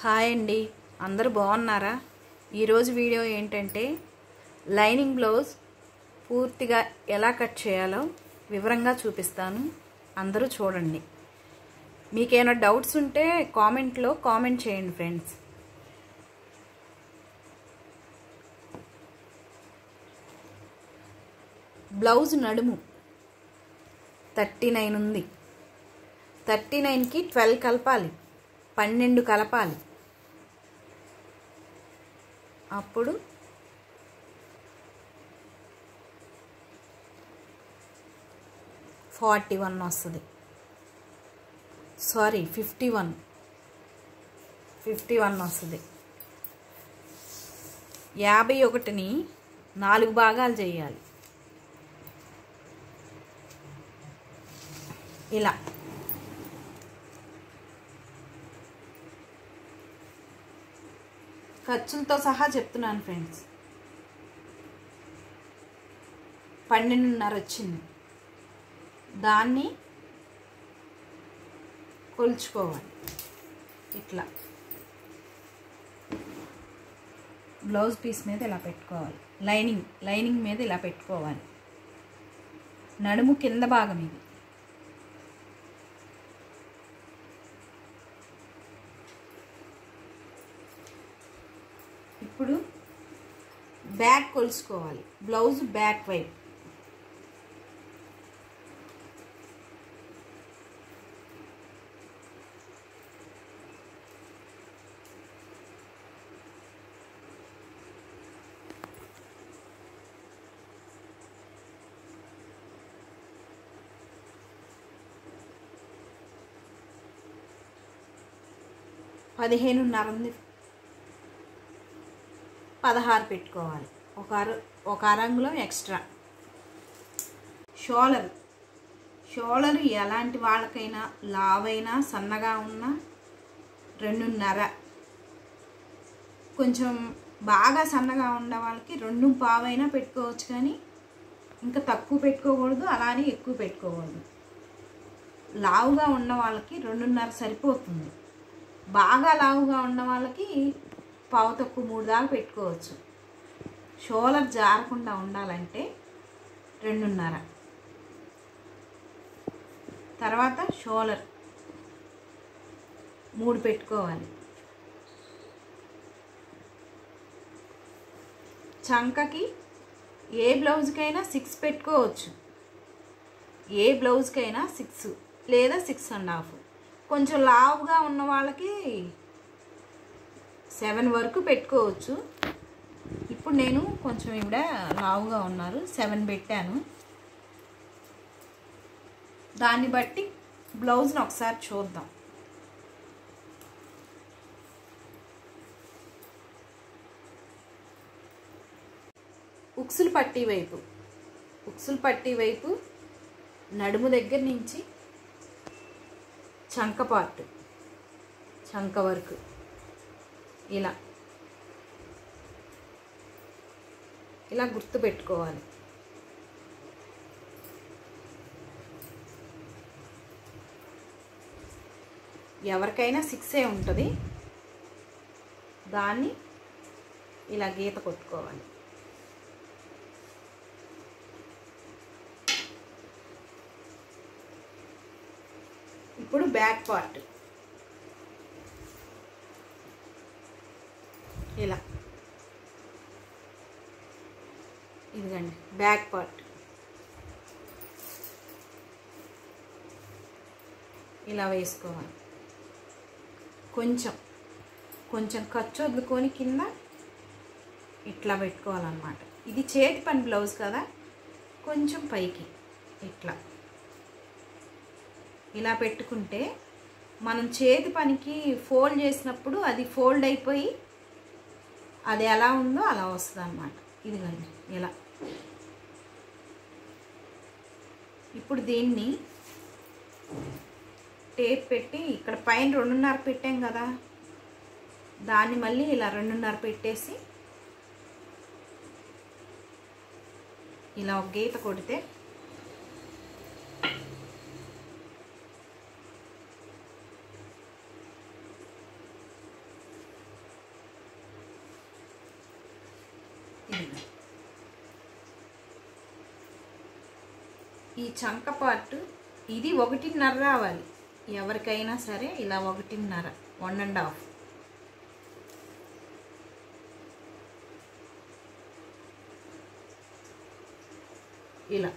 Hi అండి, అందరూ బాగున్నారా? ఈరోజు వీడియో ఏంటంటే లైనింగ్ బ్లౌజ్ పూర్తిగా ఎలా కట్ చేయాలో వివరంగా చూపిస్తాను. అందరూ చూడండి. మీకేమైనా డౌట్స్ ఉంటే కామెంట్లో కామెంట్ చేయండి ఫ్రెండ్స్. బ్లౌజ్ నడుము 39 ఉంది. 39కి 12 కలపాలి, 12 కలపాలి. అప్పుడు 41 వస్తుంది. సారీ 51 వస్తుంది. 51ని 4 భాగాలు చేయాలి. ఇలా ఖర్చులతో సహా చెప్తున్నాను ఫ్రెండ్స్. 12.5 వచ్చింది. దాన్ని కొలుచుకోవాలి. ఇట్లా బ్లౌజ్ పీస్ మీద ఇలా పెట్టుకోవాలి. లైనింగ్ మీద ఇలా పెట్టుకోవాలి. నడుము కింద భాగం ఇది. ఇప్పుడు బ్యాక్ కొలుచుకోవాలి. బ్లౌజ్ బ్యాక్ వైపు ఉంది. 16 పెట్టుకోవాలి. ఒక అరంగుళం ఎక్స్ట్రా. షోలర్ ఎలాంటి వాళ్ళకైనా లావైనా సన్నగా ఉన్న 2.5, కొంచెం బాగా సన్నగా ఉన్న వాళ్ళకి 2.25 పెట్టుకోవచ్చు. కానీ ఇంకా తక్కువ పెట్టుకోకూడదు, అలానే ఎక్కువ పెట్టుకోకూడదు. లావుగా ఉన్న వాళ్ళకి 2.5 సరిపోతుంది. బాగా లావుగా ఉన్న వాళ్ళకి 2.25, 3 దాకా పెట్టుకోవచ్చు. షోలర్ జారకుండా ఉండాలంటే 2.5. తర్వాత షోలర్ 3 పెట్టుకోవాలి. చంకకి ఏ బ్లౌజ్కైనా 6 పెట్టుకోవచ్చు. ఏ బ్లౌజ్కైనా 6 లేదా 6.5. కొంచెం లావుగా ఉన్న వాళ్ళకి 7 వరకు పెట్టుకోవచ్చు. ఇప్పుడు నేను కొంచెం ఇవిడ లావుగా ఉన్నారు, 7 పెట్టాను. దాన్ని బట్టి బ్లౌజ్ని ఒకసారి చూద్దాం. ఉక్సులు పట్టీ వైపు నడుము దగ్గర నుంచి చంక వరకు ఇలా గుర్తు పెట్టుకోవాలి. ఎవరికైనా 6 ఉంటుంది. దాన్ని ఇలా గీత కొట్టుకోవాలి. ఇప్పుడు బ్యాక్ పార్ట్ ఇలా, ఇదిగండి బ్యాక్ పార్ట్ ఇలా వేసుకోవాలి. కొంచెం ఖర్చు వదులుకొని కింద ఇట్లా పెట్టుకోవాలన్నమాట. ఇది చేతి పని బ్లౌజ్ కదా, కొంచెం పైకి ఇలా పెట్టుకుంటే మనం చేతి పనికి ఫోల్డ్ చేసినప్పుడు అది ఫోల్డ్ అయిపోయి అది ఎలా ఉందో అలా వస్తుంది అన్నమాట. ఇదిగండి ఇలా. ఇప్పుడు దీన్ని టేప్ పెట్టి ఇక్కడ పైన 2.5 పెట్టాం కదా, దాన్ని మళ్ళీ ఇలా 2.5 పెట్టేసి ఇలా ఒక గీత కొడితే ఈ చంక పార్ట్ ఇది 1.5 రావాలి. ఎవరికైనా సరే ఇలా 1.5, 1.5. ఇలా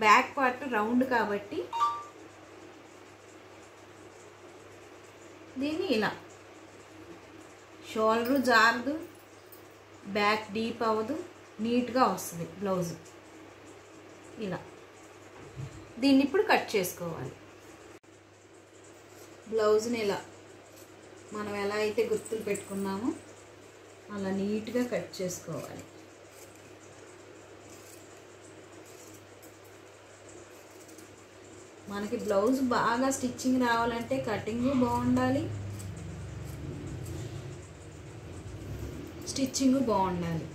బ్యాక్ పార్ట్ రౌండ్ కాబట్టి దీన్ని ఇలా, షోల్డర్ జారదు, బ్యాక్ డీప్ అవ్వదు, నీట్గా వస్తుంది బ్లౌజ్. ఇలా దీన్ని ఇప్పుడు కట్ చేసుకోవాలి. బ్లౌజ్ని ఇలా మనం ఎలా అయితే గుర్తులు పెట్టుకున్నామో అలా నీట్గా కట్ చేసుకోవాలి. మనకి బ్లౌజ్ బాగా స్టిచ్చింగ్ రావాలంటే కటింగు బాగుండాలి, స్టిచ్చింగు బాగుండాలి.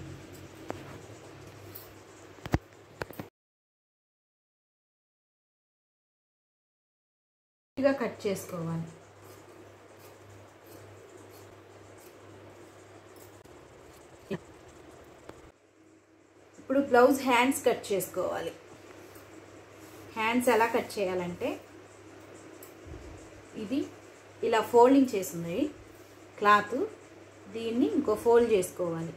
నీట్గా కట్ చేసుకోవాలి. ఇప్పుడు బ్లౌజ్ హ్యాండ్స్ కట్ చేసుకోవాలి. హ్యాండ్స్ ఎలా కట్ చేయాలంటే ఇది ఇలా ఫోల్డింగ్ చేసింది క్లాత్, దీన్ని ఇంకో ఫోల్డ్ చేసుకోవాలి.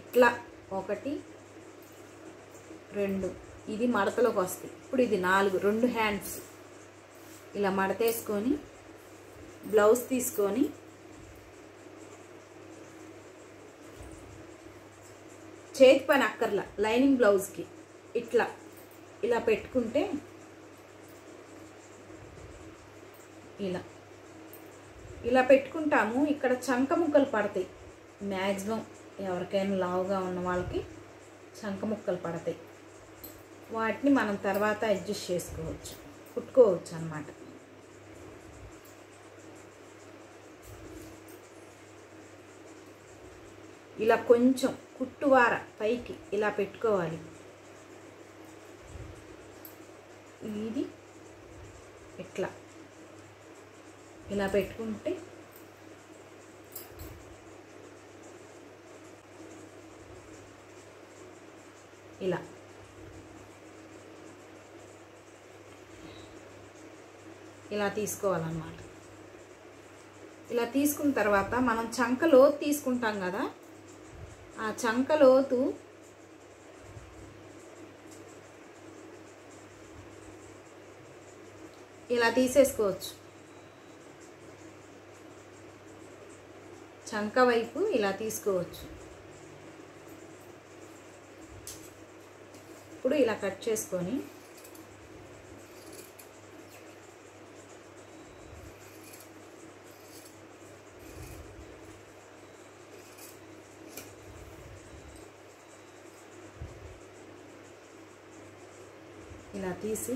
ఇట్లా 1, 2 ఇది మడతలోకి వస్తాయి. ఇప్పుడు ఇది 4, 2 హ్యాండ్స్ ఇలా మడతేసుకొని బ్లౌజ్ తీసుకొని చేతి పని అక్కర్లా, లైనింగ్ బ్లౌజ్కి ఇట్లా ఇలా పెట్టుకుంటే ఇలా పెట్టుకుంటాము. ఇక్కడ చంక ముక్కలు పడతాయి. మ్యాక్సిమం ఎవరికైనా లావుగా ఉన్న వాళ్ళకి చంక ముక్కలు పడతాయి. వాటిని మనం తర్వాత అడ్జస్ట్ చేసుకోవచ్చు, కుట్టుకోవచ్చు అన్నమాట. ఇలా కొంచెం కుట్టువార పైకి ఇలా పెట్టుకోవాలి. ఇది ఇట్లా ఇలా పెట్టుకుంటే ఇలా తీసుకోవాలన్నమాట. ఇలా తీసుకున్న తర్వాత మనం చంక లోతు తీసుకుంటాం కదా, ఆ చంక లోతు ఇలా తీసేసుకోవచ్చు. చంక వైపు ఇలా తీసుకోవచ్చు. ఇప్పుడు ఇలా కట్ చేసుకొని ఇలా తీసి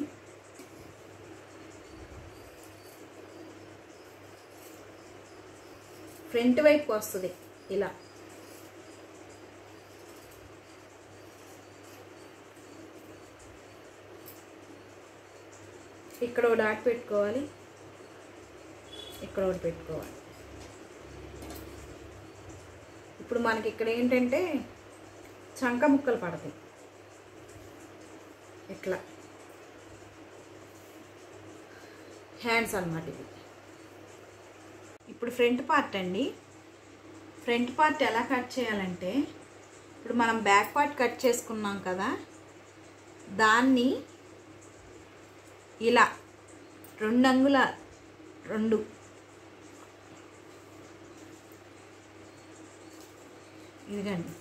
ఫ్రంట్ వైపు వస్తుంది. ఇలా ఇక్కడ ఒక డాట్ పెట్టుకోవాలి, ఇక్కడ ఒకటి పెట్టుకోవాలి. ఇప్పుడు మనకి ఇక్కడ ఏంటంటే చంక ముక్కలు పడతాయి. ఇట్లా హ్యాండ్స్ అన్నమాట ఇది. ఇప్పుడు ఫ్రంట్ పార్ట్ అండి. ఫ్రంట్ పార్ట్ ఎలా కట్ చేయాలంటే, ఇప్పుడు మనం బ్యాక్ పార్ట్ కట్ చేసుకున్నాం కదా, దాన్ని ఇలా 2 అంగుళాలు, 2 ఇదిగండి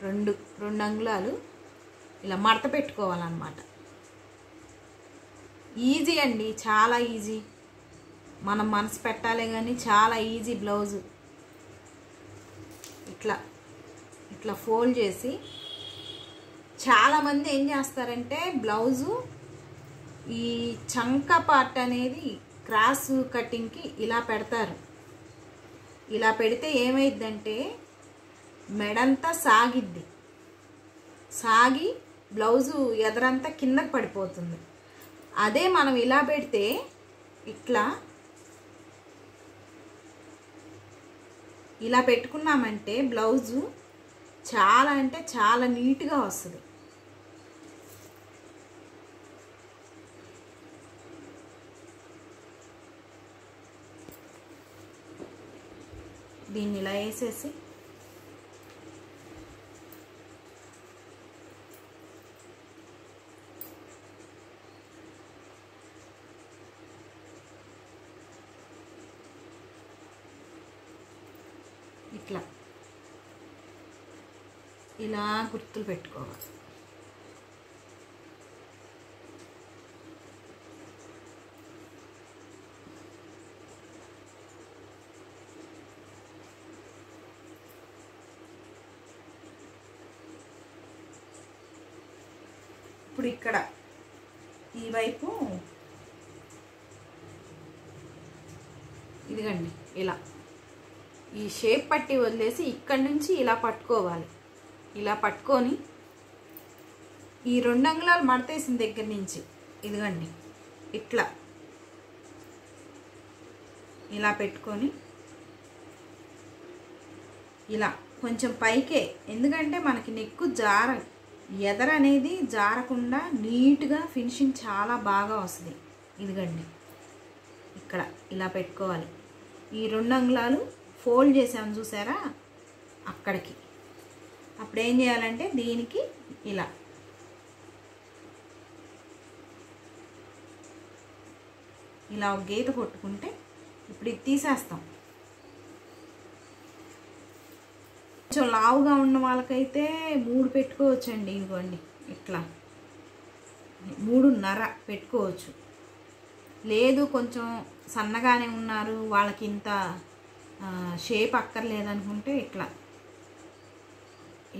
2 అంగుళాలు ఇలా మడత పెట్టుకోవాలన్నమాట. ఈజీ అండి, చాలా ఈజీ. మనం మనసు పెట్టాలే కానీ చాలా ఈజీ బ్లౌజు. ఇట్లా ఫోల్డ్ చేసి, చాలామంది ఏం చేస్తారంటే బ్లౌజు ఈ చంక పార్ట్ అనేది క్రాస్ కటింగ్కి ఇలా పెడతారు. ఇలా పెడితే ఏమైందంటే మెడంతా సాగిద్ది, సాగి బ్లౌజు ఎదరంతా కిందకి పడిపోతుంది. అదే మనం ఇలా పెడితే ఇట్లా ఇలా పెట్టుకున్నామంటే బ్లౌజు చాలా అంటే చాలా నీట్గా వస్తుంది. దీన్ని ఇలా వేసేసి ఇట్లా ఇలా గుర్తులు పెట్టుకోవాలి. ఇప్పుడు ఇక్కడ ఈ వైపు ఇదిగండి ఇలా ఈ షేప్ పట్టి వదిలేసి ఇక్కడి నుంచి ఇలా పట్టుకోవాలి. ఇలా పట్టుకొని ఈ 2 అంగుళాలు మడతేసిన దగ్గర నుంచి ఇదిగండి ఇట్లా ఇలా పెట్టుకొని ఇలా కొంచెం పైకే, ఎందుకంటే మనకి నెక్కు ఎదర అనేది జారకుండా నీట్గా ఫినిషింగ్ చాలా బాగా వస్తుంది. ఇదిగండి ఇక్కడ ఇలా పెట్టుకోవాలి. ఈ 2 అంగుళాలు ఫోల్డ్ చేసాము చూసారా అక్కడికి. అప్పుడు ఏం చేయాలంటే దీనికి ఇలా ఇలా ఒక గీత కొట్టుకుంటే ఇప్పుడు ఇది తీసేస్తాం. కొంచెం లావుగా ఉన్న వాళ్ళకైతే 3 పెట్టుకోవచ్చండి. ఇదిగోండి ఇట్లా 3.5 పెట్టుకోవచ్చు. లేదు కొంచెం సన్నగానే ఉన్నారు, వాళ్ళకి ఇంత షేప్ అక్కర్లేదనుకుంటే ఇట్లా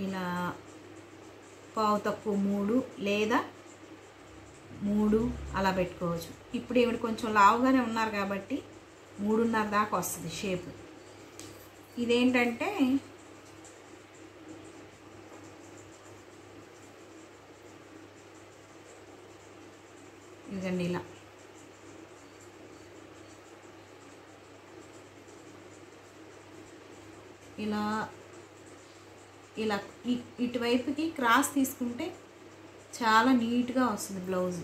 ఇలా పావు తక్కువ 3 లేదా 3 అలా పెట్టుకోవచ్చు. ఇప్పుడు ఈవిడ కొంచెం లావుగానే ఉన్నారు కాబట్టి 3.5 దాకా వస్తుంది షేపు. ఇదేంటంటే ఇదండి ఇలా ఇలా ఇలా ఇటువైపుకి క్రాస్ తీసుకుంటే చాలా నీట్గా వస్తుంది బ్లౌజ్.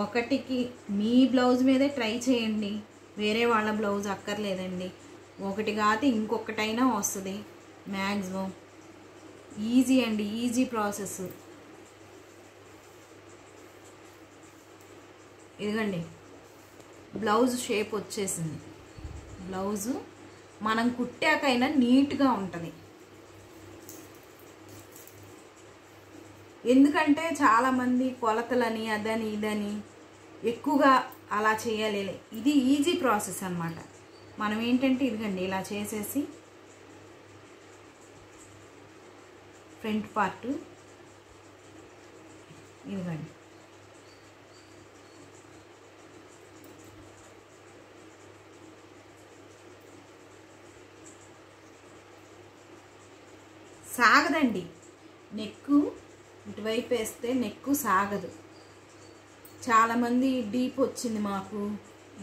ఒకటికి మీ బ్లౌజ్ మీదే ట్రై చేయండి, వేరే వాళ్ళ బ్లౌజ్ అక్కర్లేదండి. ఒకటి కాదు ఇంకొకటైనా వస్తుంది మ్యాక్సిమం. ఈజీ అండి, ఈజీ ప్రాసెస్. ఇదిగండి బ్లౌజ్ షేప్ వచ్చేసింది. బ్లౌజు మనం కుట్టాకైనా నీట్గా ఉంటుంది. ఎందుకంటే చాలామంది కొలతలని అదని ఇదని ఎక్కువగా అలా చేయాలి. ఇది ఈజీ ప్రాసెస్ అన్నమాట. మనం ఏంటంటే ఇదిగండి ఇలా చేసేసి ఫ్రంట్ పార్ట్ ఇదిగండి సాగదండి నెక్కు. ఇటువైపు వేస్తే నెక్కు సాగదు. చాలామంది డీప్ వచ్చింది మాకు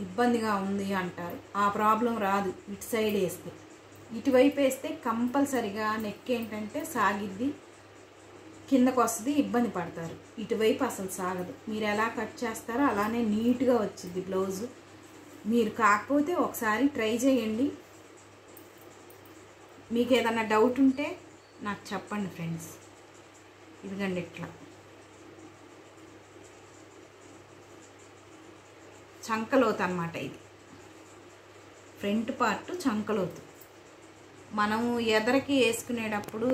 ఇబ్బందిగా ఉంది అంటారు. ఆ ప్రాబ్లం రాదు ఇటు సైడ్ వేస్తే. ఇటువైపు వేస్తే కంపల్సరిగా నెక్ ఏంటంటే సాగిద్ది, కిందకు వస్తుంది, ఇబ్బంది పడతారు. ఇటువైపు అసలు సాగదు. మీరు ఎలా కట్ చేస్తారో అలానే నీట్గా వచ్చింది బ్లౌజు. మీరు కాకపోతే ఒకసారి ట్రై చేయండి. మీకు ఏదైనా డౌట్ ఉంటే నాకు చెప్పండి ఫ్రెండ్స్. ఇదిగండి ఇట్లా చంకలోతు అన్నమాట. ఇది ఫ్రంట్ పార్ట్ చంకలోతు. మనము ఎదరకి వేసుకునేటప్పుడు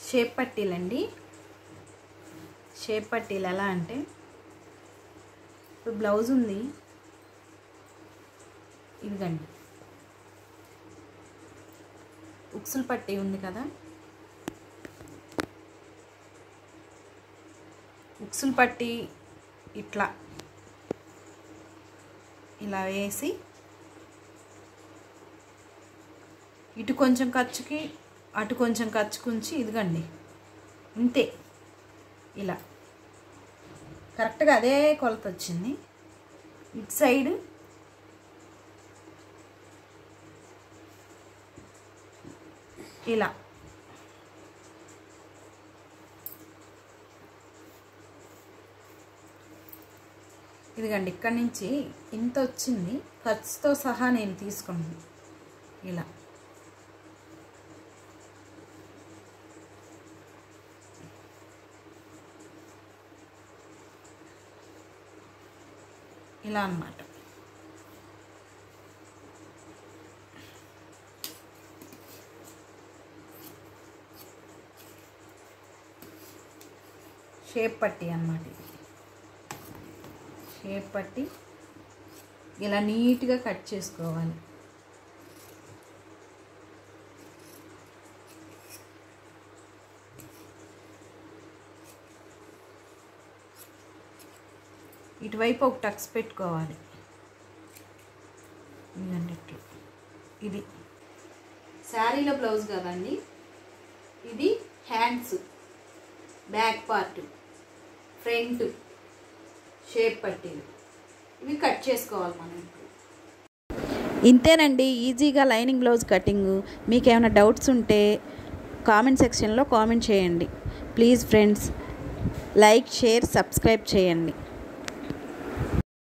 షేప్ పట్టీలండి. షేప్ పట్టీలు ఎలా అంటే ఇప్పుడు బ్లౌజ్ ఉంది ఇదిగండి, ఉక్సులు పట్టి ఉంది కదా, ఉక్సులు పట్టి ఇలా వేసి ఇటు కొంచెం ఖర్చుకి అటు కొంచెం ఖర్చుకుంచి ఇదిగండి ఇంతే. ఇలా కరెక్ట్గా అదే కొలత వచ్చింది. ఇటు సైడ్ ఇలా ఇదిగండి ఇక్కడి నుంచి ఇంత వచ్చింది, ఖర్చుతో సహా నేను తీసుకున్నాను. ఇలా అన్నమాట. షేప్ పట్టి అన్నమాట. షేప్ పట్టి ఇలా నీట్గా కట్ చేసుకోవాలి. ఇటువైపు ఒక టక్స్ పెట్టుకోవాలి. ఇదన్నట్టు ఇది శారీలో బ్లౌజ్ కదండి, ఇది hands, back part, front shape పట్టీలు ఇవి కట్ చేసుకోవాలి మనం. ఇంతేనండి ఈజీగా లైనింగ్ బ్లౌజ్ కటింగ్. మీకు ఏమైనా డౌట్స్ ఉంటే కామెంట్ సెక్షన్లో కామెంట్ చేయండి. Please friends, like, share, subscribe చేయండి.